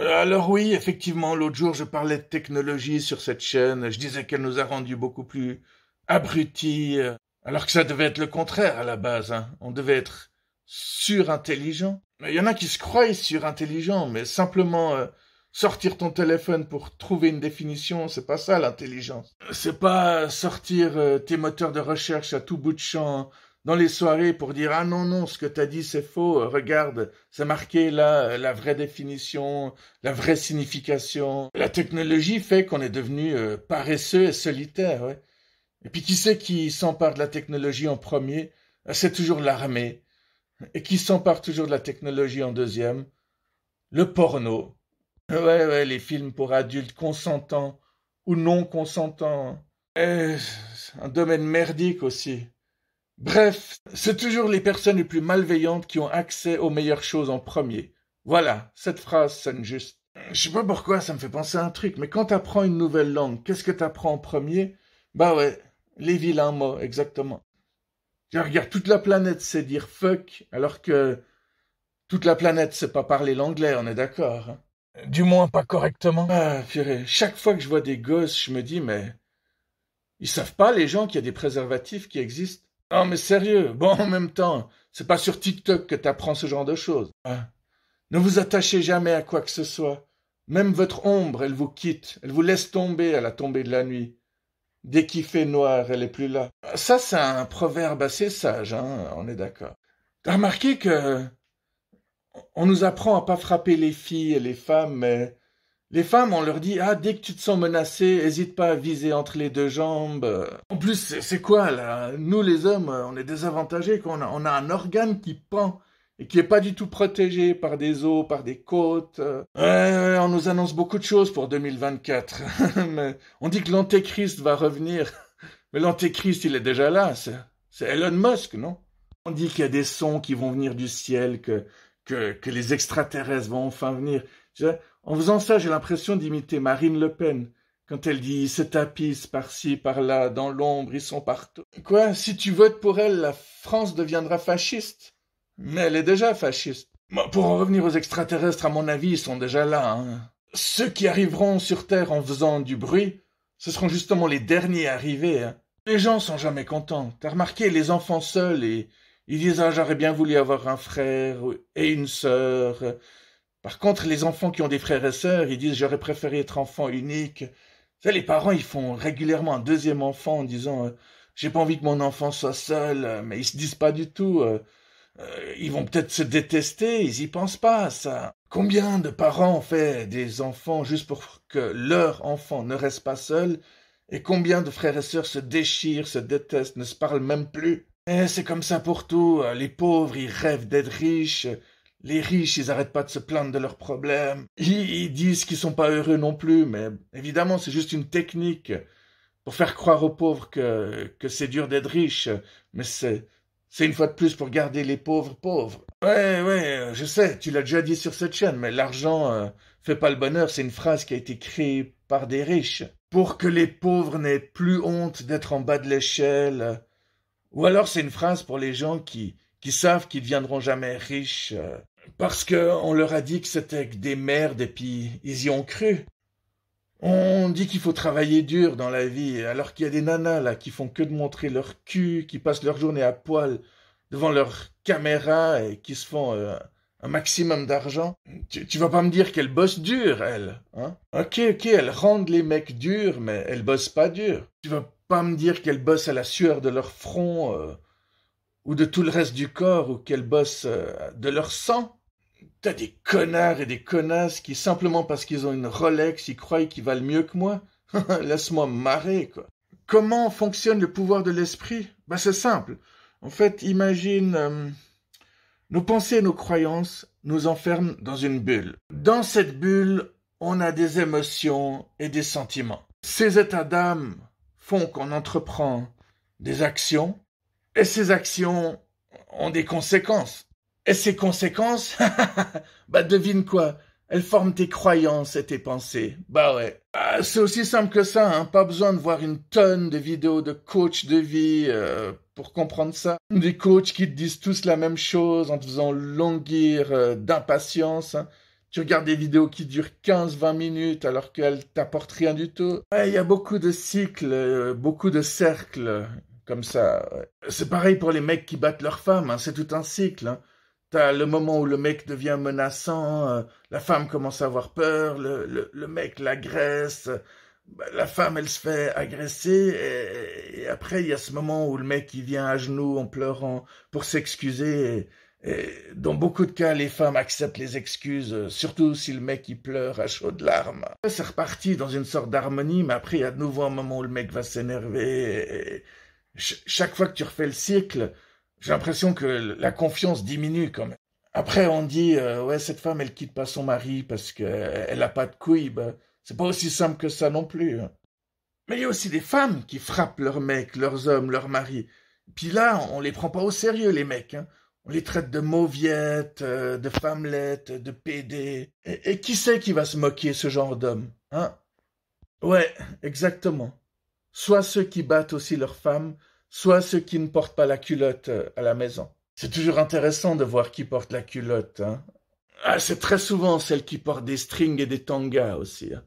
Alors oui, effectivement, l'autre jour, je parlais de technologie sur cette chaîne. Je disais qu'elle nous a rendus beaucoup plus abrutis, alors que ça devait être le contraire à la base, hein. On devait être surintelligent. Il y en a qui se croient surintelligents, mais simplement sortir ton téléphone pour trouver une définition, c'est pas ça l'intelligence. C'est pas sortir tes moteurs de recherche à tout bout de champ dans les soirées pour dire ah non non, ce que t'as dit c'est faux, regarde, c'est marqué là la vraie définition, la vraie signification. La technologie fait qu'on est devenu paresseux et solitaire, ouais. Et puis qui c'est qui s'empare de la technologie en premier? C'est toujours l'armée. Et qui s'empare toujours de la technologie en deuxième? Le porno. Ouais, les films pour adultes consentants ou non consentants. Et un domaine merdique aussi. Bref, c'est toujours les personnes les plus malveillantes qui ont accès aux meilleures choses en premier. Voilà, cette phrase sonne juste. Je sais pas pourquoi, ça me fait penser à un truc, mais quand t'apprends une nouvelle langue, qu'est-ce que t'apprends en premier? Bah ouais, les vilains mots, exactement. Tiens, regarde, toute la planète sait dire fuck, alors que toute la planète sait pas parler l'anglais, on est d'accord, hein. Du moins pas correctement. Ah, purée, chaque fois que je vois des gosses, je me dis, mais ils savent pas, les gens, qu'il y a des préservatifs qui existent. Non, mais sérieux, bon, en même temps, c'est pas sur TikTok que t'apprends ce genre de choses, hein. Ne vous attachez jamais à quoi que ce soit. Même votre ombre, elle vous quitte, elle vous laisse tomber à la tombée de la nuit. Dès qu'il fait noir, elle est plus là. Ça, c'est un proverbe assez sage, hein, on est d'accord. T'as remarqué que on nous apprend à pas frapper les filles et les femmes, mais les femmes, on leur dit, ah, dès que tu te sens menacé, hésite pas à viser entre les deux jambes. En plus, c'est quoi, là? Nous, les hommes, on est désavantagés, quoi. On a un organe qui pend et qui est pas du tout protégé par des os, par des côtes. Ouais, on nous annonce beaucoup de choses pour 2024. Mais on dit que l'antéchrist va revenir. Mais l'antéchrist, il est déjà là. C'est Elon Musk, non? On dit qu'il y a des sons qui vont venir du ciel, que les extraterrestres vont enfin venir. En faisant ça, j'ai l'impression d'imiter Marine Le Pen, quand elle dit « ils se tapissent par-ci, par-là, dans l'ombre, ils sont partout ». Quoi, si tu votes pour elle, la France deviendra fasciste? Mais elle est déjà fasciste. Bon, pour en revenir aux extraterrestres, à mon avis, ils sont déjà là, hein. Ceux qui arriveront sur Terre en faisant du bruit, ce seront justement les derniers arrivés, hein. Les gens sont jamais contents. T'as remarqué, les enfants seuls, et ils disent « ah, j'aurais bien voulu avoir un frère et une sœur ». Par contre, les enfants qui ont des frères et sœurs, ils disent « j'aurais préféré être enfant unique ». Ça, les parents, ils font régulièrement un deuxième enfant en disant j'ai pas envie que mon enfant soit seul », mais ils se disent pas du tout ils vont peut-être se détester, ils y pensent pas à ça. Combien de parents ont fait des enfants juste pour que leur enfant ne reste pas seul, et combien de frères et sœurs se déchirent, se détestent, ne se parlent même plus. Et c'est comme ça pour tout. Les pauvres, ils rêvent d'être riches. Les riches, ils arrêtent pas de se plaindre de leurs problèmes. Ils disent qu'ils sont pas heureux non plus, mais évidemment, c'est juste une technique pour faire croire aux pauvres que c'est dur d'être riche. Mais c'est une fois de plus pour garder les pauvres pauvres. Ouais, je sais, tu l'as déjà dit sur cette chaîne, mais l'argent fait pas le bonheur, c'est une phrase qui a été créée par des riches. Pour que les pauvres n'aient plus honte d'être en bas de l'échelle. Ou alors c'est une phrase pour les gens qui savent qu'ils ne deviendront jamais riches parce qu'on leur a dit que c'était des merdes et puis ils y ont cru. On dit qu'il faut travailler dur dans la vie, alors qu'il y a des nanas là qui font que de montrer leur cul, qui passent leur journée à poil devant leur caméra et qui se font un maximum d'argent. Tu vas pas me dire qu'elles bossent dur, elles, hein? Ok, elles rendent les mecs durs, mais elles bossent pas dur. Tu vas pas me dire qu'elles bossent à la sueur de leur front ou de tout le reste du corps, ou qu'elles bossent de leur sang. T'as des connards et des connasses qui, simplement parce qu'ils ont une Rolex, ils croient qu'ils valent mieux que moi. Laisse-moi me marrer, quoi. Comment fonctionne le pouvoir de l'esprit? Bah, c'est simple. En fait, imagine, nos pensées et nos croyances nous enferment dans une bulle. Dans cette bulle, on a des émotions et des sentiments. Ces états d'âme font qu'on entreprend des actions, et ces actions ont des conséquences. Et ces conséquences, bah devine quoi, elles forment tes croyances et tes pensées. Bah ouais. C'est aussi simple que ça, hein. Pas besoin de voir une tonne de vidéos de coachs de vie pour comprendre ça. Des coachs qui te disent tous la même chose en te faisant languir d'impatience, hein. Tu regardes des vidéos qui durent 15-20 minutes alors qu'elles t'apportent rien du tout. Ouais, il y a beaucoup de cycles, beaucoup de cercles comme ça. Ouais. C'est pareil pour les mecs qui battent leurs femmes, hein, c'est tout un cycle. Hein. T'as le moment où le mec devient menaçant, la femme commence à avoir peur, le mec l'agresse, la femme elle se fait agresser, et après il y a ce moment où le mec il vient à genoux en pleurant pour s'excuser, et dans beaucoup de cas les femmes acceptent les excuses, surtout si le mec il pleure à chaudes larmes. C'est reparti dans une sorte d'harmonie, mais après il y a de nouveau un moment où le mec va s'énerver, et chaque fois que tu refais le cycle, j'ai l'impression que la confiance diminue quand même. Après, on dit, ouais, cette femme, elle quitte pas son mari parce qu'elle a pas de couilles. Ben, c'est pas aussi simple que ça non plus. Hein. Mais il y a aussi des femmes qui frappent leurs mecs, leurs hommes, leurs maris. Puis là, on les prend pas au sérieux, les mecs. Hein. On les traite de mauviettes, de femmelettes, de pédés. Et qui c'est qui va se moquer, ce genre d'homme, hein? Ouais, exactement. Soit ceux qui battent aussi leurs femmes, soit ceux qui ne portent pas la culotte à la maison. C'est toujours intéressant de voir qui porte la culotte. Hein. Ah, c'est très souvent celles qui portent des strings et des tangas aussi. Hein.